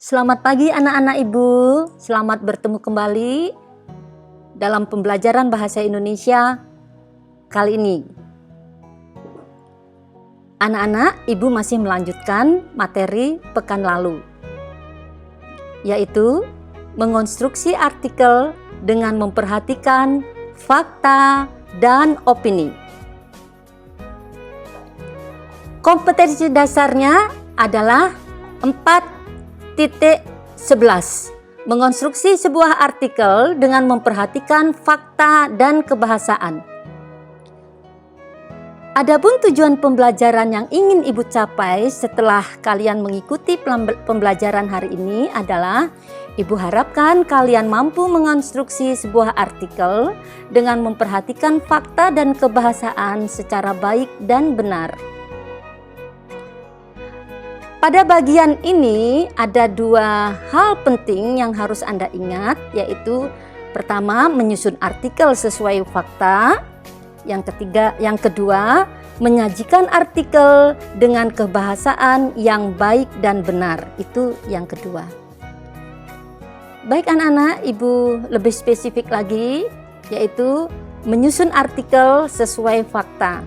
Selamat pagi anak-anak ibu, selamat bertemu kembali dalam pembelajaran bahasa Indonesia kali ini. Anak-anak ibu masih melanjutkan materi pekan lalu, yaitu mengonstruksi artikel dengan memperhatikan fakta dan opini. Kompetensi dasarnya adalah 4.11. Mengonstruksi sebuah artikel dengan memperhatikan fakta dan kebahasaan. Adapun tujuan pembelajaran yang ingin ibu capai setelah kalian mengikuti pembelajaran hari ini adalah ibu harapkan kalian mampu mengonstruksi sebuah artikel dengan memperhatikan fakta dan kebahasaan secara baik dan benar. Pada bagian ini ada dua hal penting yang harus Anda ingat, yaitu pertama, menyusun artikel sesuai fakta. Yang kedua, menyajikan artikel dengan kebahasaan yang baik dan benar. Itu yang kedua. Baik anak-anak, ibu lebih spesifik lagi, yaitu menyusun artikel sesuai fakta.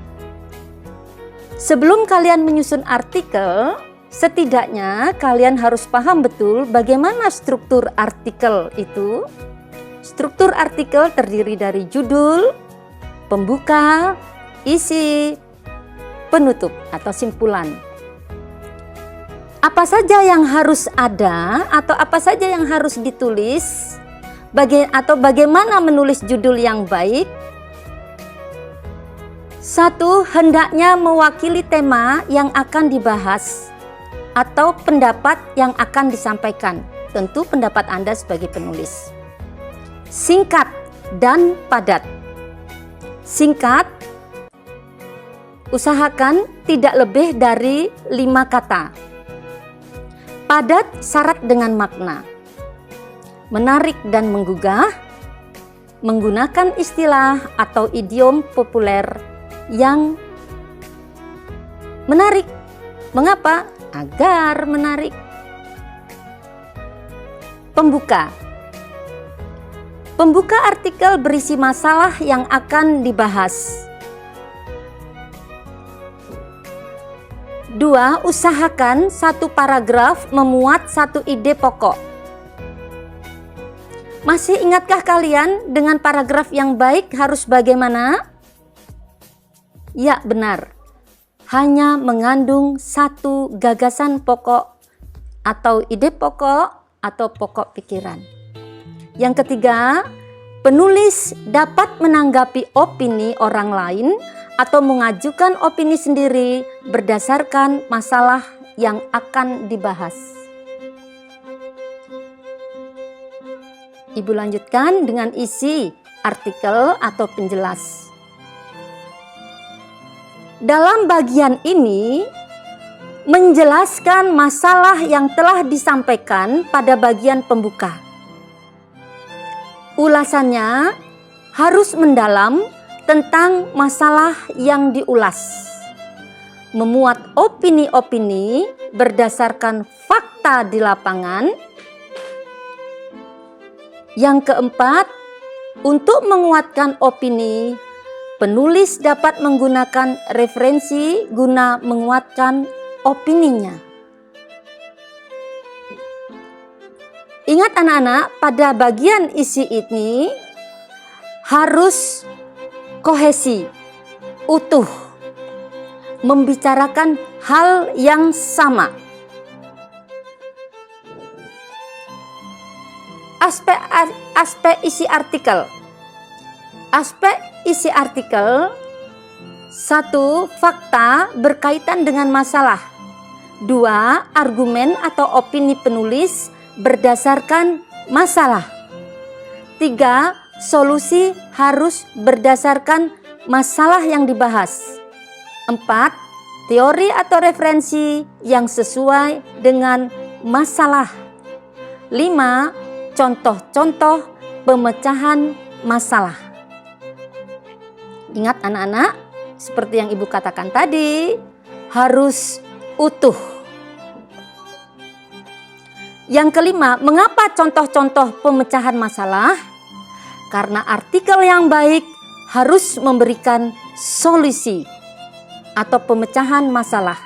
Sebelum kalian menyusun artikel, setidaknya kalian harus paham betul bagaimana struktur artikel itu. Struktur artikel terdiri dari judul, pembuka, isi, penutup atau simpulan. Apa saja yang harus ada atau apa saja yang harus ditulis, bagaimana menulis judul yang baik. Satu, hendaknya mewakili tema yang akan dibahas atau pendapat yang akan disampaikan, tentu pendapat Anda sebagai penulis. Singkat dan padat. Singkat, usahakan tidak lebih dari 5 kata. Padat, syarat dengan makna. Menarik dan menggugah, menggunakan istilah atau idiom populer yang menarik. Mengapa? Agar menarik. Pembuka. Pembuka artikel berisi masalah yang akan dibahas. 2. Usahakan satu paragraf memuat satu ide pokok. Masih ingatkah kalian dengan paragraf yang baik harus bagaimana? Ya, benar. Hanya mengandung satu gagasan pokok atau ide pokok atau pokok pikiran. Yang ketiga, penulis dapat menanggapi opini orang lain atau mengajukan opini sendiri berdasarkan masalah yang akan dibahas. Ibu lanjutkan dengan isi artikel atau penjelas. Dalam bagian ini, menjelaskan masalah yang telah disampaikan pada bagian pembuka. Ulasannya harus mendalam tentang masalah yang diulas. Memuat opini-opini berdasarkan fakta di lapangan. Yang keempat, untuk menguatkan opini, penulis dapat menggunakan referensi guna menguatkan opininya. Ingat anak-anak, pada bagian isi ini harus kohesi, utuh, membicarakan hal yang sama. Aspek isi artikel. Aspek isi artikel. 1. Fakta berkaitan dengan masalah. 2. Argumen atau opini penulis berdasarkan masalah. 3. Solusi harus berdasarkan masalah yang dibahas. 4. Teori atau referensi yang sesuai dengan masalah. 5. Contoh-contoh pemecahan masalah. Ingat anak-anak, seperti yang ibu katakan tadi, harus utuh. Yang kelima, mengapa contoh-contoh pemecahan masalah? Karena artikel yang baik harus memberikan solusi atau pemecahan masalah.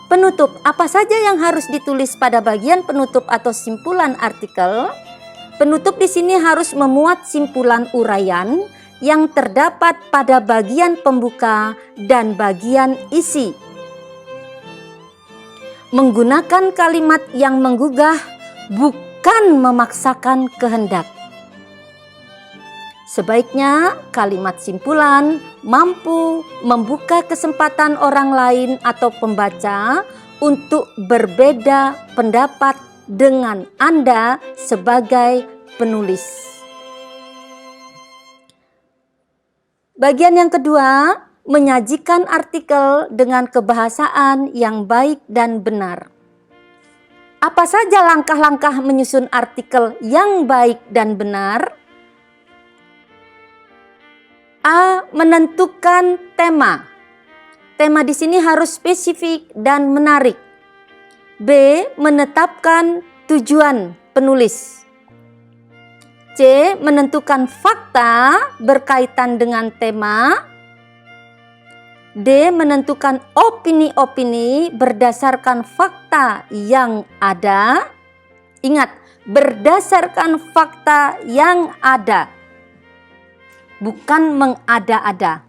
Penutup, apa saja yang harus ditulis pada bagian penutup atau simpulan artikel? Penutup di sini harus memuat simpulan uraian yang terdapat pada bagian pembuka dan bagian isi. Menggunakan kalimat yang menggugah, bukan memaksakan kehendak. Sebaiknya kalimat simpulan mampu membuka kesempatan orang lain atau pembaca untuk berbeda pendapat dengan Anda sebagai penulis. Bagian yang kedua, menyajikan artikel dengan kebahasaan yang baik dan benar. Apa saja langkah-langkah menyusun artikel yang baik dan benar? A. Menentukan tema. Tema di sini harus spesifik dan menarik. B. Menetapkan tujuan penulis. C. Menentukan fakta berkaitan dengan tema. D. Menentukan opini-opini berdasarkan fakta yang ada. Ingat, berdasarkan fakta yang ada, bukan mengada-ada.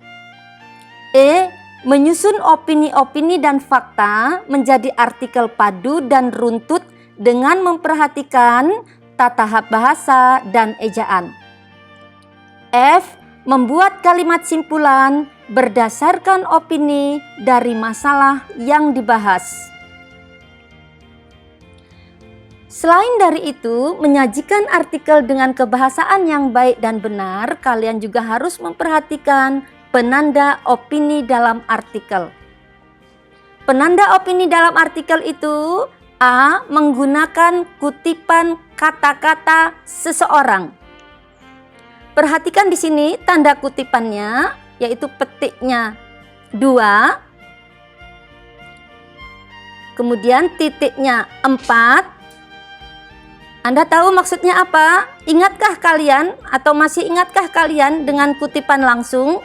E. Menyusun opini-opini dan fakta menjadi artikel padu dan runtut dengan memperhatikan tata bahasa dan ejaan. F. Membuat kalimat simpulan berdasarkan opini dari masalah yang dibahas. Selain dari itu, menyajikan artikel dengan kebahasaan yang baik dan benar, kalian juga harus memperhatikan penanda opini dalam artikel. Penanda opini dalam artikel itu: A. Menggunakan kutipan kata-kata seseorang. Perhatikan di sini tanda kutipannya, yaitu petiknya 2, kemudian titiknya 4. Anda tahu maksudnya apa? Ingatkah kalian atau masih ingatkah kalian dengan kutipan langsung?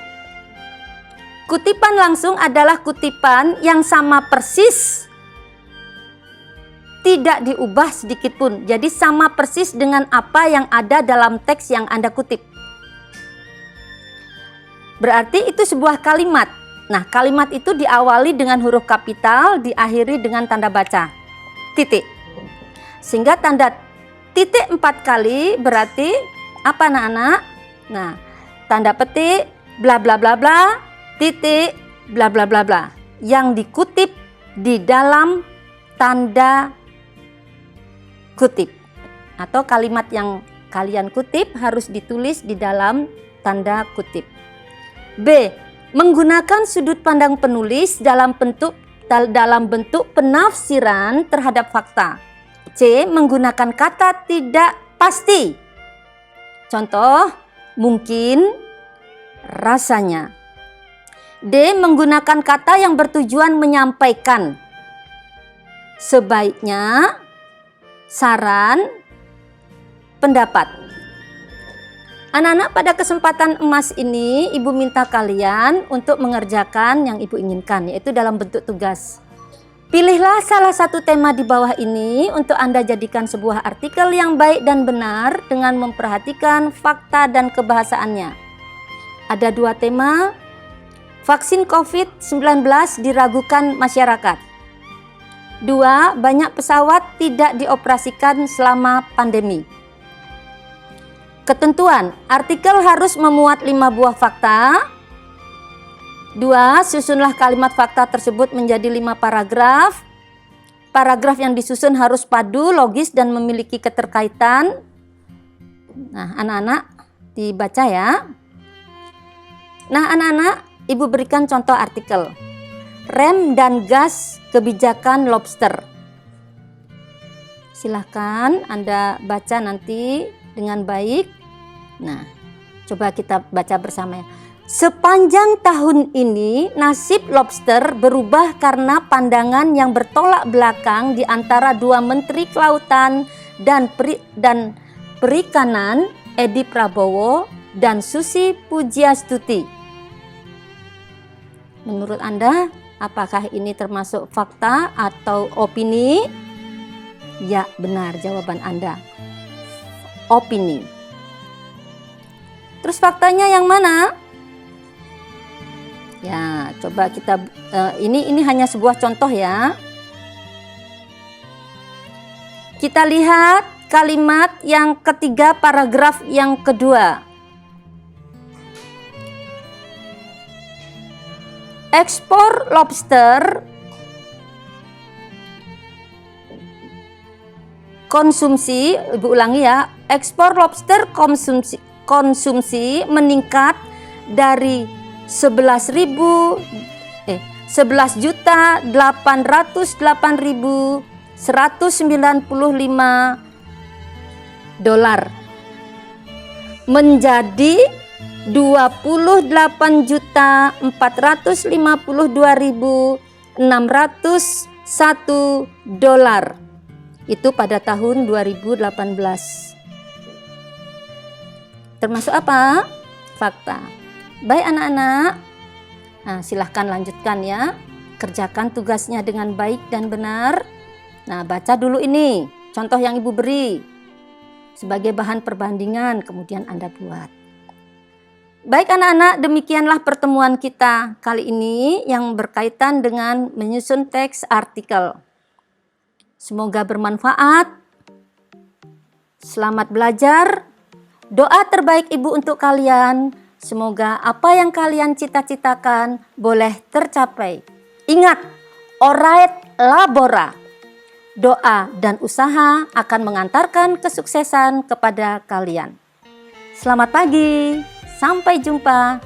Kutipan langsung adalah kutipan yang sama persis, tidak diubah sedikit pun. Jadi sama persis dengan apa yang ada dalam teks yang Anda kutip. Berarti itu sebuah kalimat. Nah, kalimat itu diawali dengan huruf kapital, diakhiri dengan tanda baca, titik. Sehingga tanda titik 4 kali berarti apa anak-anak? Nah, tanda petik, bla bla bla bla, titik, bla bla bla bla. Yang dikutip di dalam tanda kutip. Atau kalimat yang kalian kutip harus ditulis di dalam tanda kutip. B. Menggunakan sudut pandang penulis dalam bentuk penafsiran terhadap fakta. C. Menggunakan kata tidak pasti. Contoh, mungkin, rasanya. D. Menggunakan kata yang bertujuan menyampaikan. Sebaiknya, saran, pendapat. Anak-anak, pada kesempatan emas ini Ibu minta kalian untuk mengerjakan yang Ibu inginkan, yaitu dalam bentuk tugas. Pilihlah salah satu tema di bawah ini untuk Anda jadikan sebuah artikel yang baik dan benar dengan memperhatikan fakta dan kebahasaannya. Ada 2 tema. Vaksin COVID-19 diragukan masyarakat. 2. Banyak pesawat tidak dioperasikan selama pandemi. Ketentuan, artikel harus memuat 5 buah fakta. 2. Susunlah kalimat fakta tersebut menjadi 5 paragraf. Paragraf yang disusun harus padu, logis, dan memiliki keterkaitan. Nah, anak-anak dibaca ya. Nah, anak-anak, Ibu berikan contoh artikel. Rem dan gas kebijakan lobster. Silahkan Anda baca nanti dengan baik. Nah, coba kita baca bersama ya. Sepanjang tahun ini, nasib lobster berubah karena pandangan yang bertolak belakang di antara dua Menteri Kelautan dan Perikanan, Edi Prabowo dan Susi Pujiastuti. Menurut Anda, apakah ini termasuk fakta atau opini? Ya, benar jawaban Anda. Opini. Terus faktanya yang mana? Ya, coba kita ini hanya sebuah contoh ya. Kita lihat kalimat yang ketiga paragraf yang kedua. Ekspor lobster konsumsi, Ibu ulangi ya. Ekspor lobster konsumsi meningkat dari 11.808.195 dolar menjadi 28.452.601 dolar. Itu pada tahun 2018. Termasuk apa? Fakta. Baik anak-anak, nah, silahkan lanjutkan ya. Kerjakan tugasnya dengan baik dan benar. Nah, baca dulu ini contoh yang Ibu beri sebagai bahan perbandingan, kemudian Anda buat. Baik anak-anak, demikianlah pertemuan kita kali ini yang berkaitan dengan menyusun teks artikel. Semoga bermanfaat. Selamat belajar. Doa terbaik Ibu untuk kalian. Semoga apa yang kalian cita-citakan boleh tercapai. Ingat, orait labora. Doa dan usaha akan mengantarkan kesuksesan kepada kalian. Selamat pagi, sampai jumpa.